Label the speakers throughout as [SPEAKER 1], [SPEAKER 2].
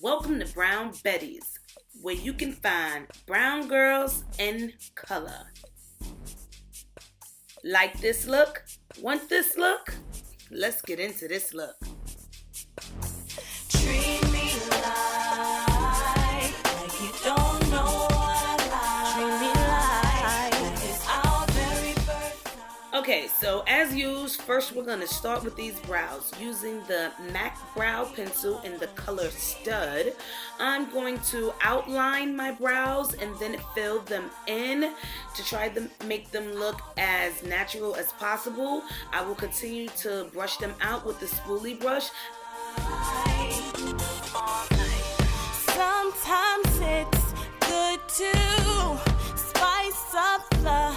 [SPEAKER 1] Welcome to Brown Betty's, where you can find brown girls in color. Like this look? Want this look? Let's get into this look.
[SPEAKER 2] Treat me like you don't know what I like. Treat me like it's our very first time.
[SPEAKER 1] Okay, so as used, first we're going to start with these brows. Using the MAC brow pencil in the color Stud, I'm going to outline my brows and then fill them in to try to make them look as natural as possible. I will continue to brush them out with the spoolie brush.
[SPEAKER 2] Sometimes it's good to spice up the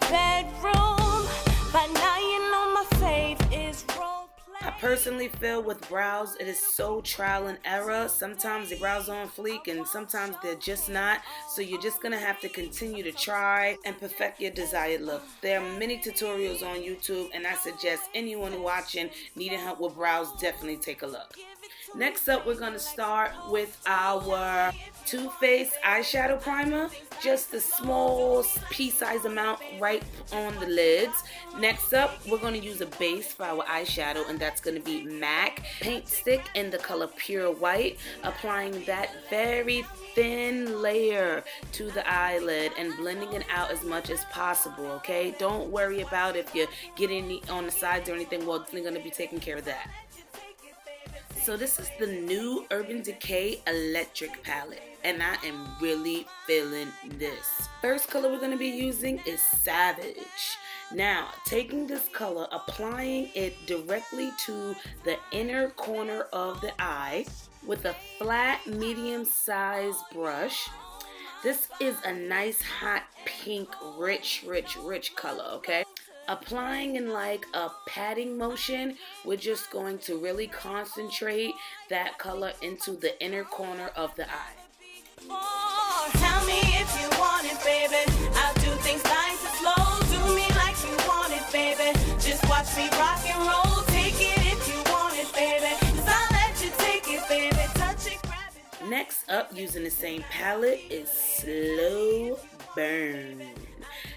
[SPEAKER 2] bedroom, but now you know my fave is role play.
[SPEAKER 1] I personally feel with brows, it is so trial and error. Sometimes the brows are on fleek and sometimes they're just not. So you're just going to have to continue to try and perfect your desired look. There are many tutorials on YouTube, and I suggest anyone watching needing help with brows, definitely take a look. Next up, we're going to start with our Too Faced eyeshadow primer. Just a small pea-size amount right on the lids. Next up, we're going to use a base for our eyeshadow, and that's going to be MAC Paint Stick in the color Pure White. Applying that very thin layer to the eyelid and blending it out as much as possible, okay? Don't worry about if you get any on the sides or anything. We're going to be taking care of that. So this is the new Urban Decay Electric palette, and I am really feeling this. First color we're going to be using is Savage. Now, taking this color, applying it directly to the inner corner of the eye with a flat medium-sized brush. This is a nice hot pink, rich color, okay? Applying in like a patting motion, we're just going to really concentrate that color into the inner corner of the eye.
[SPEAKER 2] Tell me if you want it, baby. I'll do things nice and slow. Do me like you want it, baby. Just watch me rock and roll. Take it if you want it, baby. 'Cause I'll let you take it, baby. Touch it, grab it.
[SPEAKER 1] Next up, using the same palette, is Slow Burn.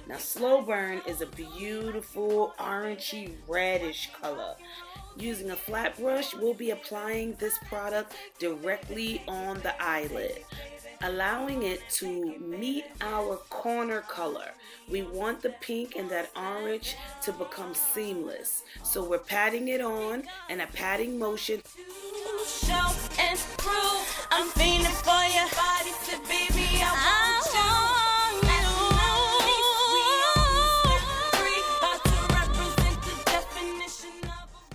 [SPEAKER 1] Now, Slow Burn is a beautiful orangey reddish color. Using a flat brush, we'll be applying this product directly on the eyelid, allowing it to meet our corner color. We want the pink and that orange to become seamless. So we're patting it on in a patting motion.
[SPEAKER 2] Show and prove I'm feeling for your body, so baby, I want you.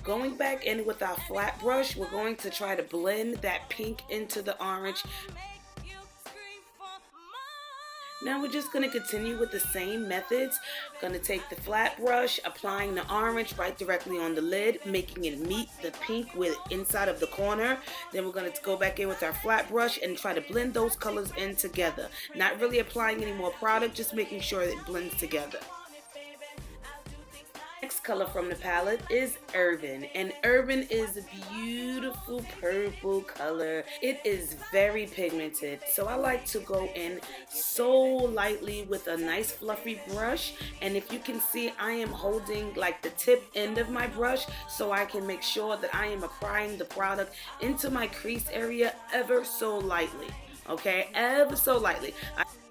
[SPEAKER 1] Going back in with our flat brush, we're going to try to blend that pink into the orange. Now we're just going to continue with the same methods. Going to take the flat brush, applying the orange right directly on the lid, making it meet the pink with inside of the corner. Then we're going to go back in with our flat brush and try to blend those colors in together. Not really applying any more product, just making sure it blends together. Next color from the palette is Urban, and Urban is a beautiful purple color. It is very pigmented, so I like to go in so lightly with a nice fluffy brush. And if you can see, I am holding like the tip end of my brush so I can make sure that I am applying the product into my crease area ever so lightly, okay, ever so lightly.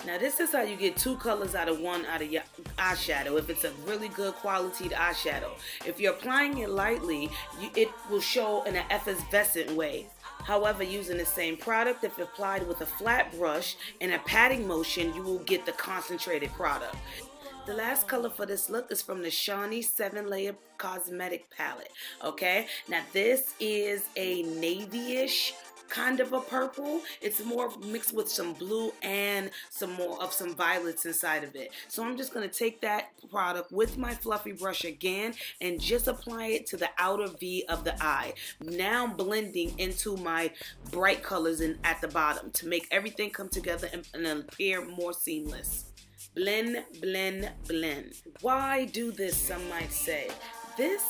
[SPEAKER 1] Now this is how you get two colors out of one out of your eyeshadow, if it's a really good quality eyeshadow. If you're applying it lightly, it will show in an effervescent way. However, using the same product, if applied with a flat brush and a patting motion, you will get the concentrated product. The last color for this look is from the Shawnee 7-Layer Cosmetic Palette. Okay, now this is a navy-ish kind of a purple. It's more mixed with some blue and some violets inside of it. So I'm just going to take that product with my fluffy brush again and just apply it to the outer V of the eye. Now blending into my bright colors at the bottom to make everything come together and appear more seamless. Blend, blend, blend. Why do this, some might say? This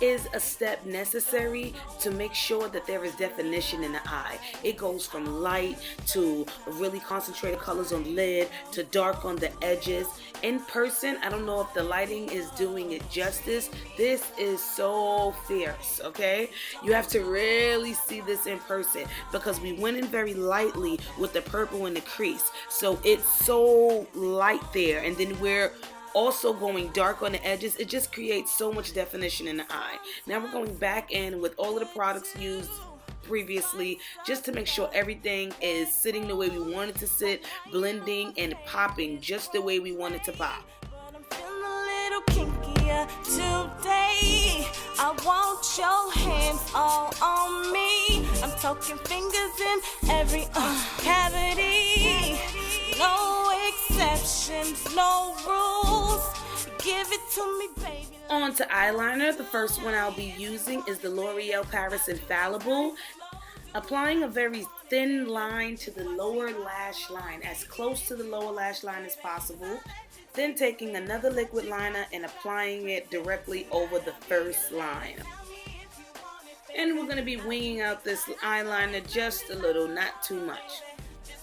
[SPEAKER 1] is a step necessary to make sure that there is definition in the eye. It goes from light to really concentrated colors on the lid to dark on the edges. In person, I don't know if the lighting is doing it justice. This is so fierce, okay? You have to really see this in person because we went in very lightly with the purple in the crease. So it's so light there, and then we're also going dark on the edges. It just creates so much definition in the eye. Now we're going back in with all of the products used previously just to make sure everything is sitting the way we want it to sit, blending and popping just the way we want it to pop.
[SPEAKER 2] I'm feeling a little kinkier today. I want your hands all on me. I'm talking fingers in every cavity. No exceptions, no rules. Give it to me, baby.
[SPEAKER 1] On to eyeliner. The first one I'll be using is the L'Oreal Paris Infallible. Applying a very thin line to the lower lash line, as close to the lower lash line as possible. Then taking another liquid liner and applying it directly over the first line. And we're going to be winging out this eyeliner just a little, not too much.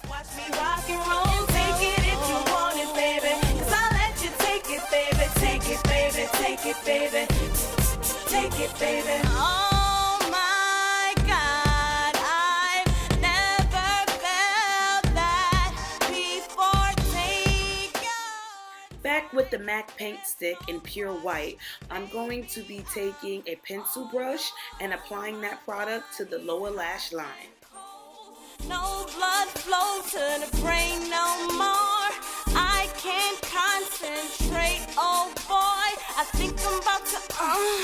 [SPEAKER 2] Watch me rock and roll, take it if you want it, baby. 'Cause I'll let you take it, baby. Take it, baby, take it, baby. Take it, baby. Oh my God, I've never felt that before. Take it.
[SPEAKER 1] Back with the MAC paint stick in pure white, I'm going to be taking a pencil brush and applying that product to the lower lash line.
[SPEAKER 2] No blood flow to the brain no more. I can't concentrate, oh boy. I think I'm about to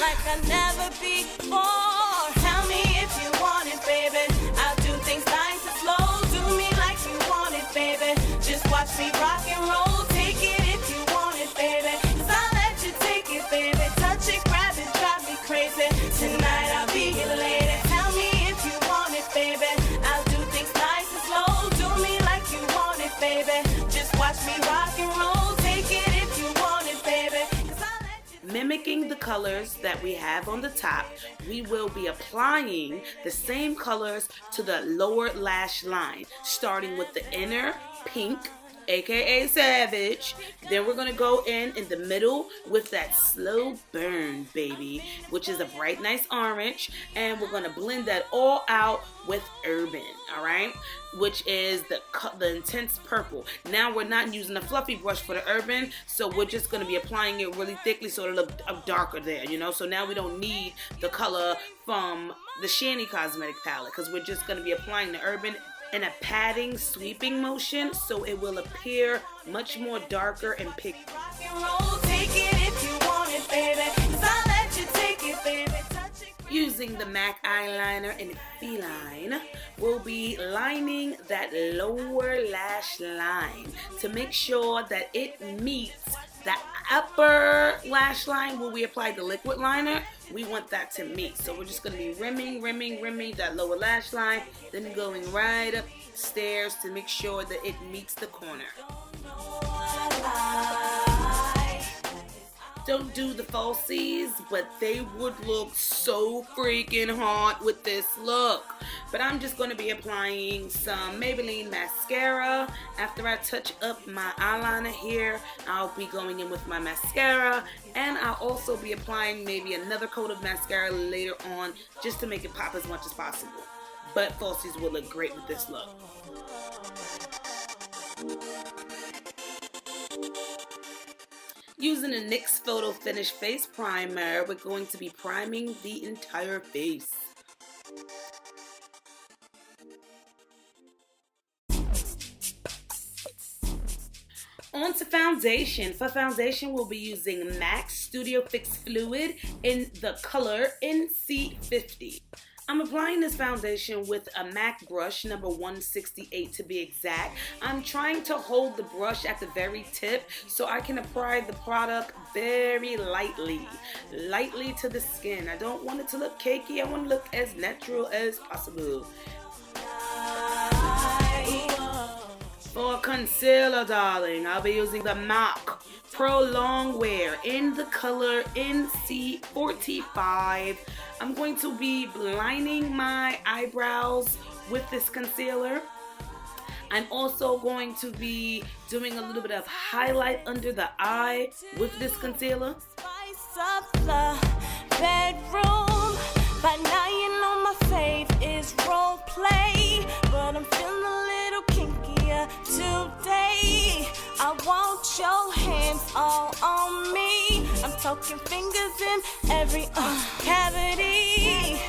[SPEAKER 2] like I never before. Tell me if you want it, baby. I'll do things nice and slow. Do me like you want it, baby. Just watch me rock and roll. Take it if you want it, baby. 'Cause I'll let you take it, baby. Touch it, grab it, drive me crazy. Tonight I'll be your lady. Tell me if you want it, baby. I'll do things nice and slow. Do me like you want it, baby. Just watch me rock and roll. Take it if you want it, baby. 'Cause I'll let you.
[SPEAKER 1] Mimicking the colors that we have on the top, we will be applying the same colors to the lower lash line, starting with the inner pink, aka Savage. Then we're going to go in the middle with that slow burn, baby, which is a bright, nice orange. And we're going to blend that all out with Urban, all right, which is the intense purple. Now we're not using a fluffy brush for the Urban, so we're just going to be applying it really thickly so it'll look darker there, you know. So now we don't need the color from the Shani Cosmetic palette because we're just going to be applying the Urban in a patting, sweeping motion, so it will appear much more darker and pink.
[SPEAKER 2] Rock and roll, take it if you want it, baby. 'Cause I'll let you take it, baby. Touch it.
[SPEAKER 1] Using the MAC eyeliner in Feline, we'll be lining that lower lash line to make sure that it meets the upper lash line where we applied the liquid liner. We want that to meet. So we're just going to be rimming that lower lash line, then going right upstairs to make sure that it meets the corner. Don't do the falsies, but they would look so freaking hot with this look. But I'm just going to be applying some Maybelline mascara. After I touch up my eyeliner here, I'll be going in with my mascara. And I'll also be applying maybe another coat of mascara later on just to make it pop as much as possible. But falsies will look great with this look. Using a NYX Photo Finish Face Primer, we're going to be priming the entire face. On to foundation. For foundation, we'll be using MAC Studio Fix Fluid in the color NC50. I'm applying this foundation with a MAC brush, number 168 to be exact. I'm trying to hold the brush at the very tip so I can apply the product very lightly to the skin. I don't want it to look cakey. I want it to look as natural as possible. For concealer, darling, I'll be using the MAC Pro Long Wear in the color NC45. I'm going to be lining my eyebrows with this concealer. I'm also going to be doing a little bit of highlight under the eye with this concealer.
[SPEAKER 2] Spice up the bedroom. By now you know my fave is role play, but I'm feeling a little kinkier today. I want your hands all on me. I'm talking fingers in every cavity.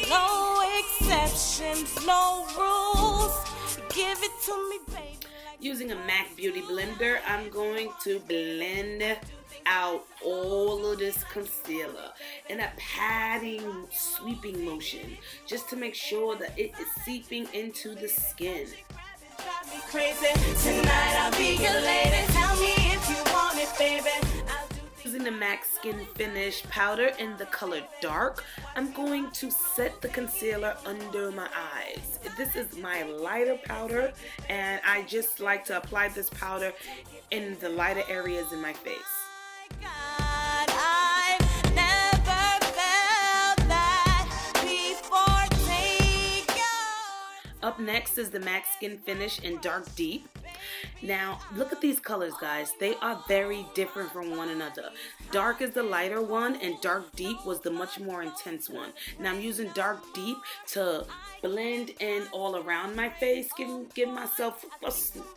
[SPEAKER 2] No exceptions, no rules. Give it to me, baby.
[SPEAKER 1] Using a MAC Beauty blender, I'm going to blend out all of this concealer in a patting, sweeping motion, just to make sure that it is seeping into the skin.
[SPEAKER 2] Drive me crazy. Tonight I'll be your lady. Tell me if you want it, baby.
[SPEAKER 1] Using the MAC Skin Finish powder in the color Dark, I'm going to set the concealer under my eyes. This is my lighter powder, and I just like to apply this powder in the lighter areas in my face.
[SPEAKER 2] God, I've never felt that before. Take your...
[SPEAKER 1] Up next is the MAC Skin Finish in Dark Deep. Now, look at these colors, guys. They are very different from one another. Dark is the lighter one, and Dark Deep was the much more intense one. Now, I'm using Dark Deep to blend in all around my face, give myself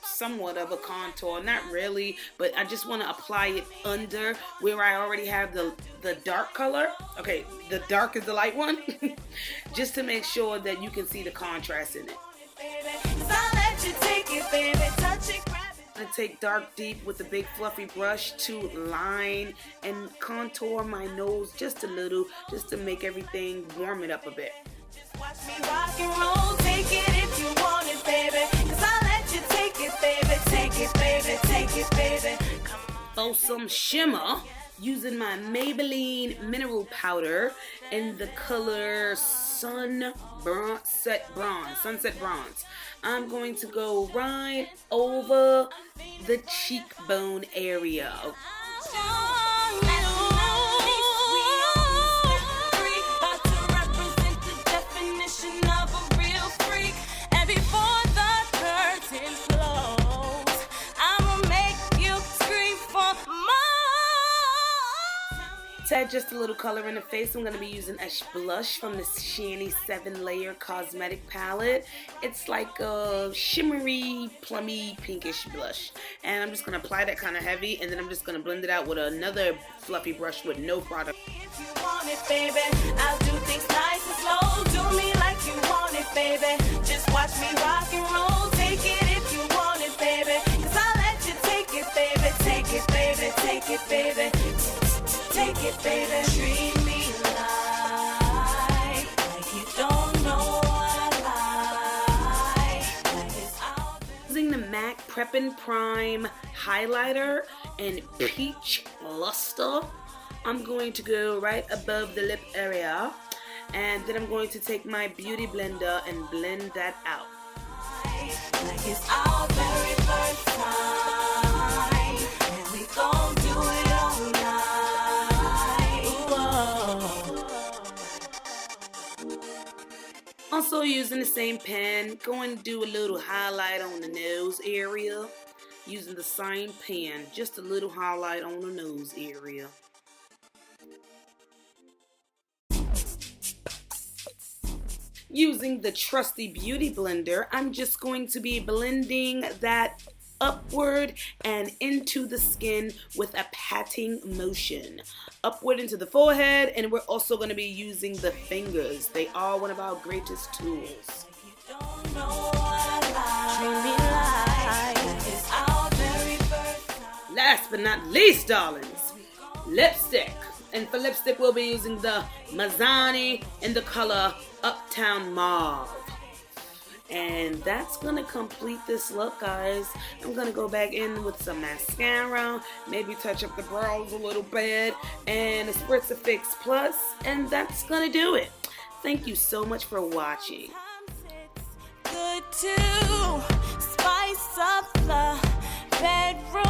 [SPEAKER 1] somewhat of a contour. Not really, but I just want to apply it under where I already have the dark color. Okay, the dark is the light one. Just to make sure that you can see the contrast in it. I take Dark Deep with a big fluffy brush to line and contour my nose just a little, just to make everything warm it up a bit.
[SPEAKER 2] Watch me rock and roll, take it if you want it, baby. 'Cause I'll let you take it, baby. Take it, baby, take it, baby. Come on.
[SPEAKER 1] For some shimmer, using my Maybelline mineral powder in the color Sunset Bronze. I'm going to go right over the cheekbone area. To add just a little color in the face, I'm going to be using a blush from the Shani 7-Layer Cosmetic Palette. It's like a shimmery, plummy, pinkish blush. And I'm just going to apply that kind of heavy, and then I'm just going to blend it out with another fluffy brush with no product.
[SPEAKER 2] If you want it, baby, I'll do things nice and slow. Do me like you want it, baby. Just watch me rock and roll. Take it if you want it, baby. 'Cause I'll let you take it, baby. Take it, baby. Take it, baby. Take it, baby. Treat me like you don't know what I like it's out there.
[SPEAKER 1] Using the MAC Prep and Prime highlighter in Peach Luster, I'm going to go right above the lip area, and then I'm going to take my beauty blender and blend that out.
[SPEAKER 2] Like it's our very first time, and we gon' do it all night.
[SPEAKER 1] Also using the same pen, going to do a little highlight on the nose area. Using the same pen, just a little highlight on the nose area. Using the trusty beauty blender, I'm just going to be blending that upward and into the skin with a patting motion. Upward into the forehead, and we're also going to be using the fingers. They are one of our greatest tools. Last but not least, darlings, lipstick. And for lipstick, we'll be using the Mazzani in the color Uptown Mauve. And that's gonna complete this look, guys. I'm gonna go back in with some mascara, maybe touch up the brows a little bit, and a spritz of Fix Plus, and that's gonna do it. Thank you so much for watching.
[SPEAKER 2] Good to spice up the bedroom.